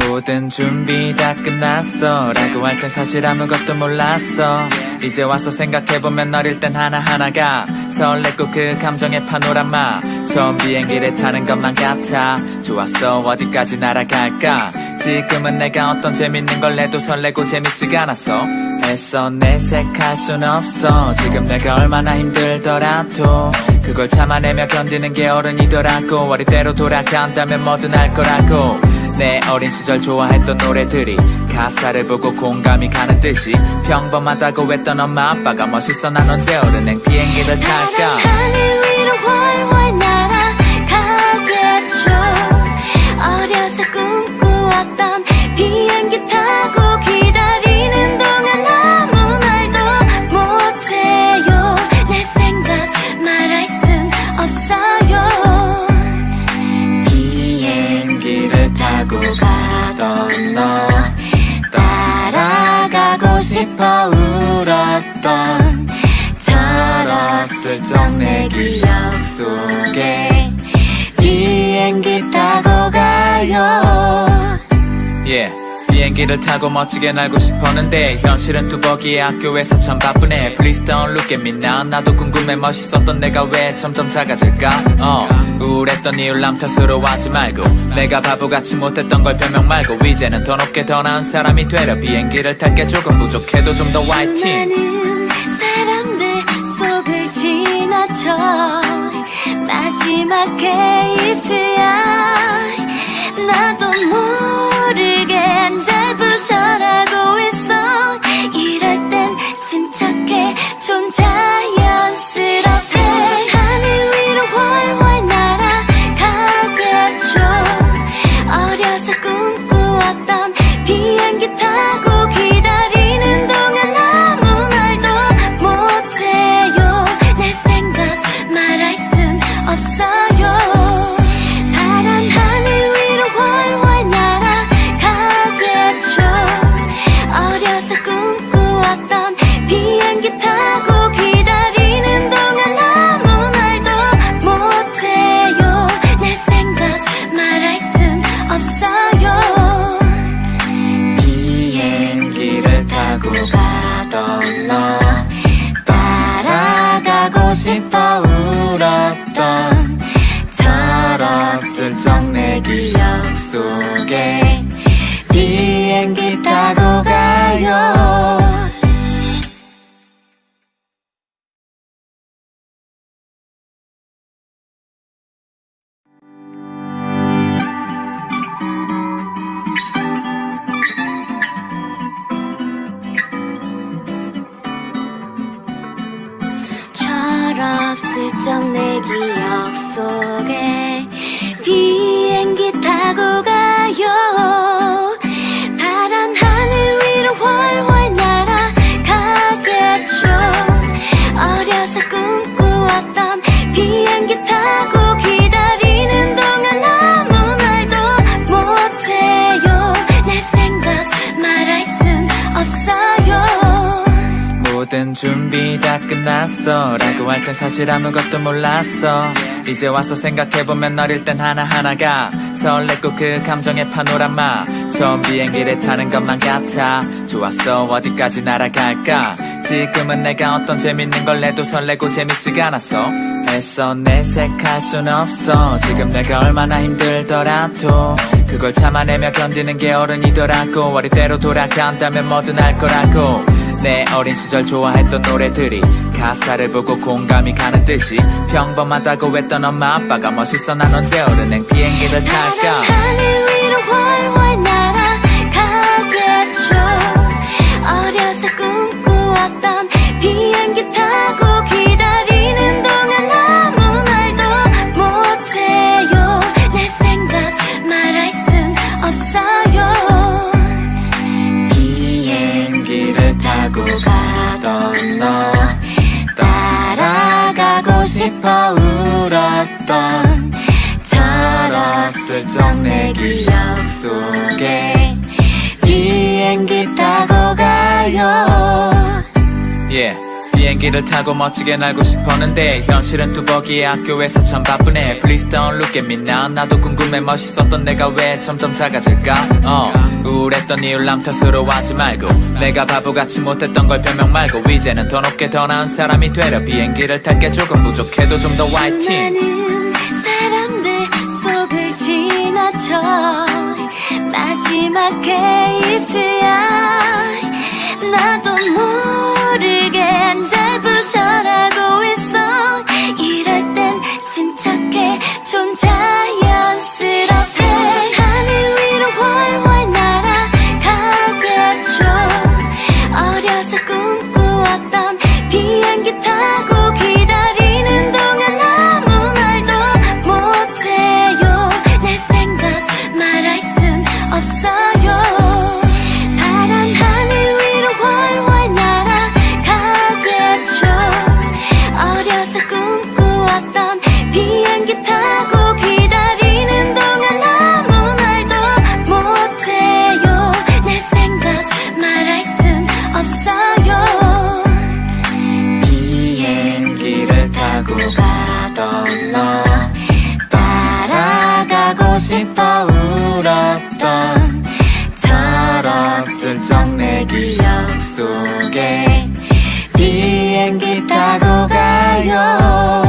모든 준비 다 끝났어 라고 할 땐 사실 아무것도 몰랐어. 이제 와서 생각해보면 어릴 땐 하나하나가 설렜고 그 감정의 파노라마. 처음 비행기를 타는 것만 같아. 좋았어 어디까지 날아갈까. 지금은 내가 어떤 재밌는 걸 해도 설레고 재밌지가 않았어. 애써 내색할 순 없어. 지금 내가 얼마나 힘들더라도 그걸 참아내며 견디는 게 어른이더라고. 어릴 때로 돌아간다면 뭐든 할 거라고. 내 어린 시절 좋아했던 노래들이 가사를 보고 공감이 가는 듯이 평범하다고 했던 엄마 아빠가 멋있어. 난 언제 어른행 비행기를 탈까. 하늘 위로 훨훨 날아가겠죠. 어려서 꿈꾸었던 비행기 타고 기다리는 동안 아무 말도 못해요. 내 생각 말할 순 없어요. 비행기를 타고 가던 너 따라가고 싶어 울었던 철없을 적 내 기억 속에 비행기 타고 가요. Yeah. 비행기를 타고 멋지게 날고 싶었는데 현실은 뚜벅이의 학교에서 참 바쁘네. Please don't look at me now. 나도 궁금해 멋있었던 내가 왜 점점 작아질까. 우울했던 이유 남 탓으로 하지 말고 내가 바보같이 못했던 걸 변명 말고 이제는 더 높게 더 나은 사람이 되려 비행기를 탈게 조금 부족해도 좀 더 화이팅. 많은 사람들 속을 지나쳐 마지막 게이트야. 나도 모르게 안절부절하고 있어. 이럴 땐 침착해 좀 자연스럽게 하늘 위로 훨훨 날아가겠죠. 어려서 꿈꾸었던 비행기 타고 기다리는 동안 아무 말도 못해요. 내 생각 말할 순 없어요. 파란 하늘 위로 훨훨 날아가겠죠. 속에 비행기 타고 가요. 철없을적 내 기억 속에 비행기 타고 가요. 파란 하늘 위로 훨훨 날아가겠죠. 어려서 꿈꾸었던 비행기 타고 기다리는 동안 아무 말도 못해요. 내 생각 말할 순 없어요. 모든 준비 다 끝났어 라고 할 땐 사실 아무것도 몰랐어. 이제 와서 생각해보면 어릴 땐 하나하나가 설렜고 그 감정의 파노라마. 처음 비행기를 타는 것만 같아. 좋았어 어디까지 날아갈까. 지금은 내가 어떤 재밌는 걸 해도 설레고 재밌지가 않았어. 애써 내색할 순 없어. 지금 내가 얼마나 힘들더라도 그걸 참아내며 견디는 게 어른이더라고. 어릴 때로 돌아간다면 뭐든 할 거라고. 내 어린 시절 좋아했던 노래들이 가사를 보고 공감이 가는 듯이 평범하다고 했던 엄마 아빠가 멋있어. 난 언제 어른행 비행기를 탈까. 하늘 위로 훨훨 날아가겠죠. 어려서 꿈꾸었던 비행기 타고 기다리는 동안 아무 말도 못해요. 내 생각 말할 순 없어요. 비행기를 타고 가던 너 따라가고 싶어 울었던 철없을 적 내 기억 속에 비행기 타고 가요. Yeah. 비행기를 타고 멋지게 날고 싶었는데 현실은 뚜벅이의 학교에서 참 바쁘네. Please don't look at me now. 나도 궁금해 멋있었던 내가 왜 점점 작아질까. 우울했던 이유 남 탓으로 하지 말고 내가 바보같이 못했던 걸 변명 말고 이제는 더 높게 더 나은 사람이 되려 비행기를 탈게. 조금 부족해도 좀 더 화이팅. 수많은 사람들 속을 지나쳐 마지막 게이트야. 나도 모르게 안절부절하고 있어. 이럴 땐 침착해 좀 자연스럽게. 하늘 위로 훨훨 날아가겠죠. 어려서 꿈꾸었던 비행기 타고 기다리는 동안 아무 말도 못해요. 내 생각 말할 순 없어요. 파란 하늘 위로 훨훨 날아가겠죠. 어려서 꿈꾸었던 비행기 타고 기다리는 동안 아무 말도 못해요. 내 생각 말할 순 없어요. 비행기를 타고 가던 너 따라가고 싶어 울었던 철없을 적 내 기억 속에 비행기 타고 가요.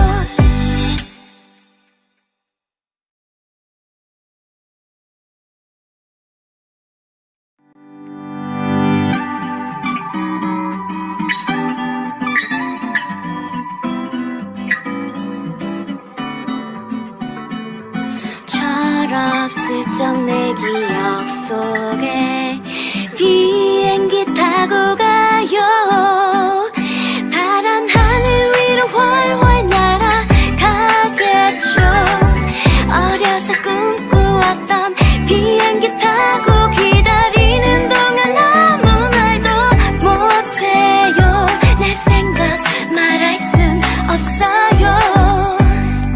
철없을 적 내 기억 속에 비행기 타고 가요. 파란 하늘 위로 훨훨 날아가겠죠. 어려서 꿈꾸었던 비행기 타고 기다리는 동안 아무 말도 못해요. 내 생각 말할 순 없어요.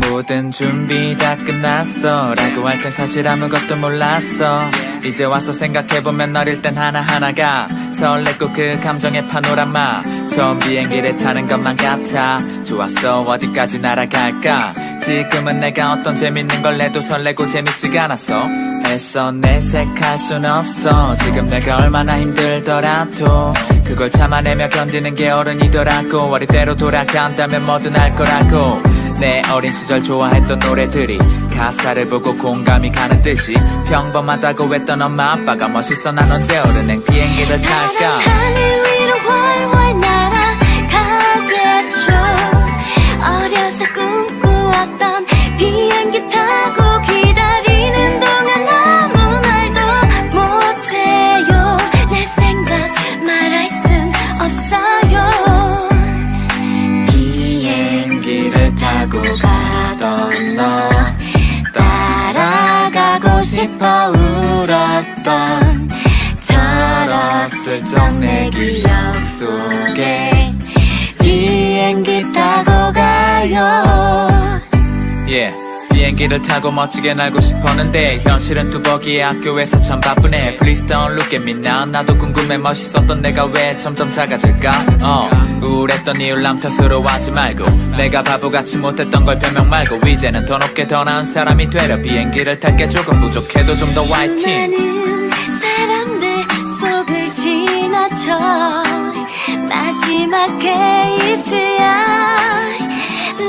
모든 준비 다 끝났어 라고 할 땐 사실 아무것도 몰랐어. 이제 와서 생각해보면 어릴 땐 하나하나가 설렜고 그 감정의 파노라마. 처음 비행기를 타는 것만 같아. 좋았어 어디까지 날아갈까. 지금은 내가 어떤 재밌는 걸 해도 설레고 재밌지가 않았어. 애써 내색할 순 없어. 지금 내가 얼마나 힘들더라도 그걸 참아내며 견디는 게 어른이더라고. 어릴 때로 돌아간다면 뭐든 할 거라고. 내 어린 시절 좋아했던 노래들이 가사를 보고 공감이 가는 듯이 평범하다고 했던 엄마 아빠가 멋있어 난 언제 어른행 비행기를 탈까 하늘 위로 훨훨 날아가겠죠 어려서 꿈꾸었던 비행기 타고 기다리는 동안 아무 말도 못해요 내 생각 말할 순 없어요 비행기를 타고 가던 너 따라가고 싶어 울었던 철없을 내 기억 속에 비행기 타고 가요 yeah. 비행기를 타고 멋지게 날고 싶었는데 현실은 뚜벅이의 학교에서 참 바쁘네 Please don't look at me now 나도 궁금해 멋있었던 내가 왜 점점 작아질까 우울했던 이유 남 탓으로 하지 말고 내가 바보같이 못했던 걸 변명 말고 이제는 더 높게 더 나은 사람이 되려 비행기를 탈게 조금 부족해도 좀 더 화이팅 많은 사람들 속을 지나쳐 마지막 게이트야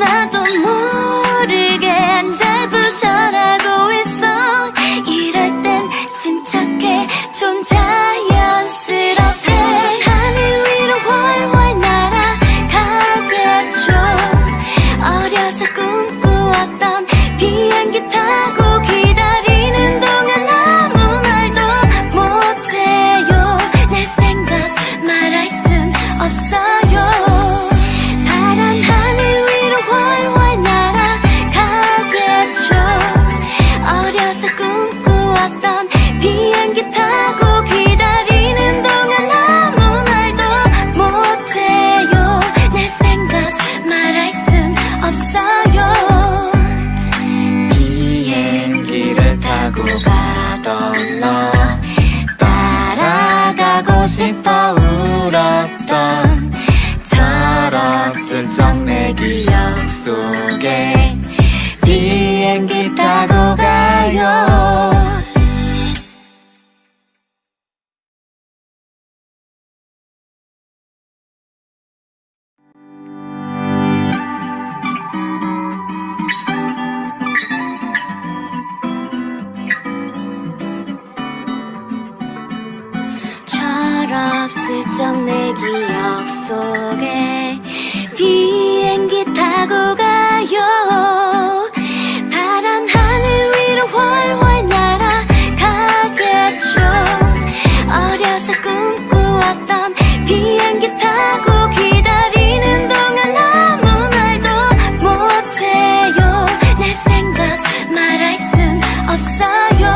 나도 모르게 안 잘 부셔라고 있어 이럴 땐 침착해 좀 자연스럽게 하늘 위로 훨훨 날아가겠죠 어려서 꿈꾸었던 비행기 타고 기다리는 동안 아무 말도 못해요 내 생각 말할 순 없어요 파란 하늘 위로 훨훨 날아가겠죠 어려서 꿈꾸었던 비행기 타고 기다리는 동안 아무 말도 못해요 내 생각 말할 순 없어요 비행기를 타고 가던 너 따라가고 싶어 울었던 철없을 적 내 기억 속에 비행기 타고 가요 철없을 적 내 기억 속에 비행기 타고 가요 파란 하늘 위로 훨훨 날아가겠죠 어려서 꿈꾸었던 비행기 타고 기다리는 동안 아무 말도 못해요 내 생각 말할 순 없어요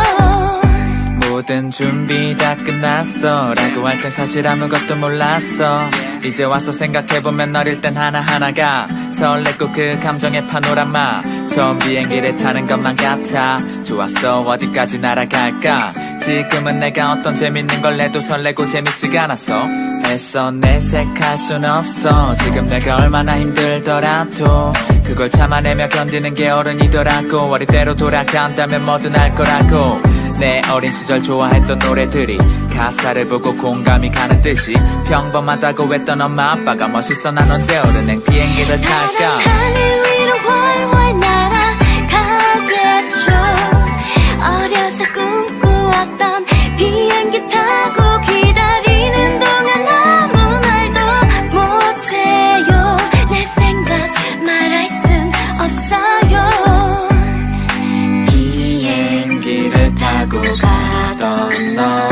모든 준비 다 끝났어 라고 할 땐 사실 아무것도 몰랐어 이제 와서 생각해보면 어릴 땐 하나하나가 설렜고 그 감정의 파노라마 처음 비행기를 타는 것만 같아 좋았어 어디까지 날아갈까 지금은 내가 어떤 재밌는 걸 해도 설레고 재밌지가 않았어 애써 내색할 순 없어 지금 내가 얼마나 힘들더라도 그걸 참아내며 견디는 게 어른이더라고 어릴 때로 돌아간다면 뭐든 할 거라고 내 어린 시절 좋아했던 노래들이 가사를 보고 공감이 가는 듯이 평범하다고 했던 엄마 아빠가 멋있어 난 언제 어른행 비행기를 탈까 하늘 위로 훨훨 날아가겠죠 어려서 꿈꾸었던 비행기 타고 기다리는 동안 아무 말도 못해요 내 생각 말할 순 없어요 비행기를 타고 가던 너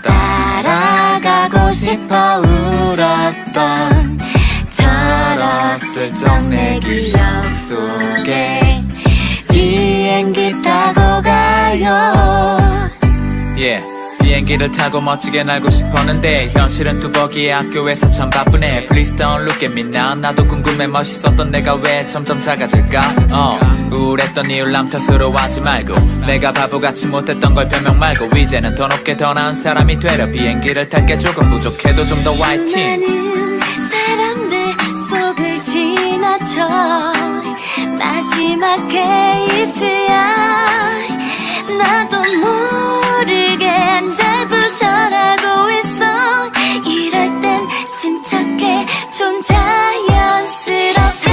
따라가고 싶어 울었던 철없을 적 내 기억 속에 비행기 타고 가요 yeah. 비행기를 타고 멋지게 날고 싶었는데 현실은 뚜벅이의 학교에서 참 바쁘네 Please don't look at me now 나도 궁금해 멋있었던 내가 왜 점점 작아질까 우울했던 이유 남 탓으로 하지 말고 내가 바보같이 못했던 걸 변명 말고 이제는 더 높게 더 나은 사람이 되려 비행기를 탈게 조금 부족해도 좀 더 화이팅 많은 사람들 속을 지나쳐 마지막 게이트야 나도 모르게 안 잘 부셔라고 있어 이럴 땐 침착해 좀 자연스럽게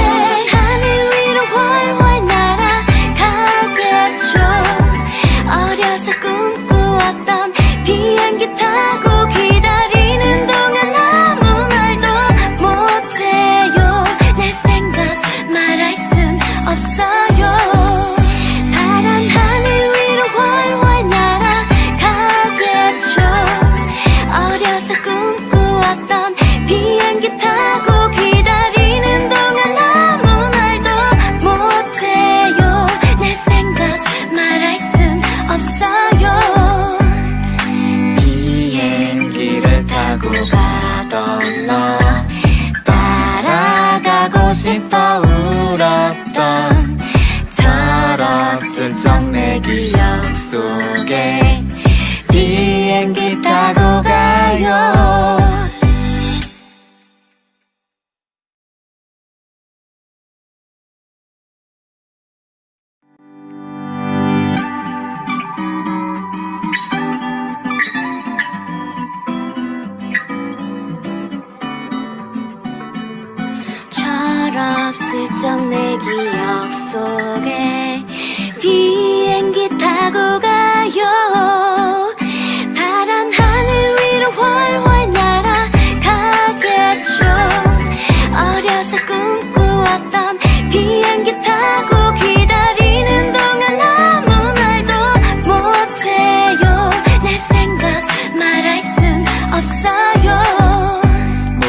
하늘 위로 철없을 적 내 기억 속에 비행기 타고 가요. 철없을 적 내 기억 속에 비행기 타고 가요. 파란 하늘 위로 훨훨 날아가겠죠. 어려서 꿈꾸었던 비행기 타고 기다리는 동안 아무 말도 못해요. 내 생각 말할 순 없어요.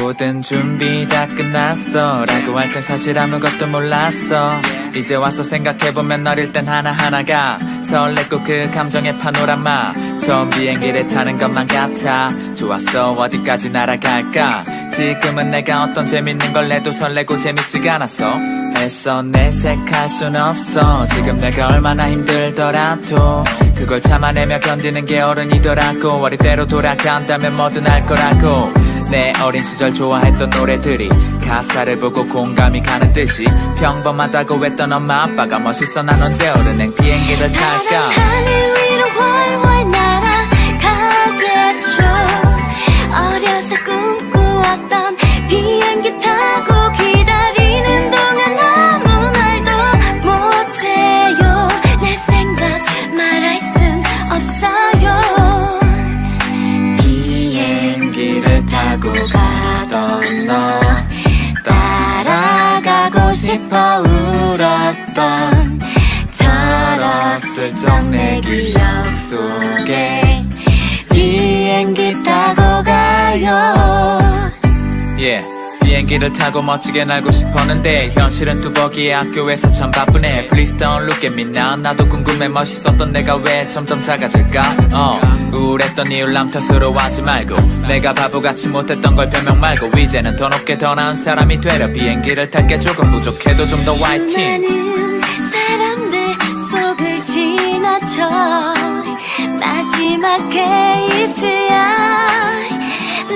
모든 준비 다 끝났어 라고 할 땐 사실 아무것도 몰랐어. 이제 와서 생각해보면 어릴 땐 하나하나가 설렜고 그 감정의 파노라마. 처음 비행기를 타는 것만 같아. 좋았어 어디까지 날아갈까. 지금은 내가 어떤 재밌는 걸 해도 설레고 재밌지가 않았어. 애써 내색할 순 없어. 지금 내가 얼마나 힘들더라도 그걸 참아내며 견디는 게 어른이더라고. 어릴 때로 돌아간다면 뭐든 할 거라고. 내 어린 시절 좋아했던 노래들이 가사를 보고 공감이 가는 듯이 평범하다고 했던 엄마 아빠가 멋있어. 난 언제 어른행 비행기를 탈까. 하늘 위로 훨훨 날아가겠죠. 어려서 꿈꾸었던 비행기 타고 기다리는 동안 아무 말도 못해요. 내 생각 말할 순 없어요. 비행기를 타고 가던 너 따라가고 싶어 울었던 철없을 적 내 기억 속에 비행기 타고 가요. Yeah. 비행기를 타고 멋지게 날고 싶었는데 현실은 뚜벅이의 학교에서 참 바쁘네. Please don't look at me now. 나도 궁금해 멋있었던 내가 왜 점점 작아질까. 우울했던 이유 남 탓으로 하지 말고 내가 바보같이 못했던 걸 변명 말고 이제는 더 높게 더 나은 사람이 되려 비행기를 탈게. 조금 부족해도 좀 더 화이팅. 수많은 사람들 속을 지나쳐 마지막 게이트야.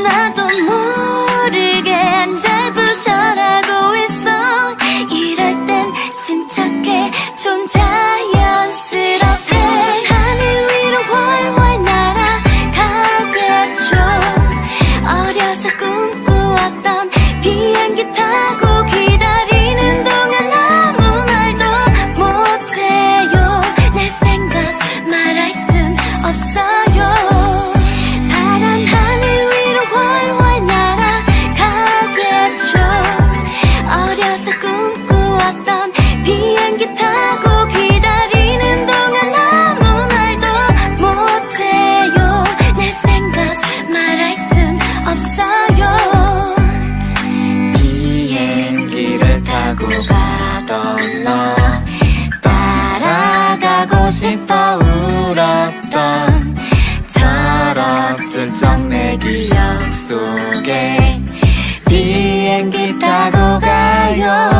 나도 모르게 안절부절하고 있어. 이럴 땐 침착해 좀 자연스럽게. 하늘 위로 훨훨 날아가겠죠. 어려서 꿈꾸었던 비행기 타고 기다리는 동안 아무 말도 못해요. 내 생각 말할 순 없어요. 파란 하늘 위로 훨훨 날아가겠죠. 어려서 꿈꾸었던 비행기 타고 기다리는 동안 아무 말도 못해요. 내 생각 말할 순 없어요. 비행기를 타고 가던 너 따라가고 싶어 울었던 철없을 적 내 기억 속에 비행기 타고 가요.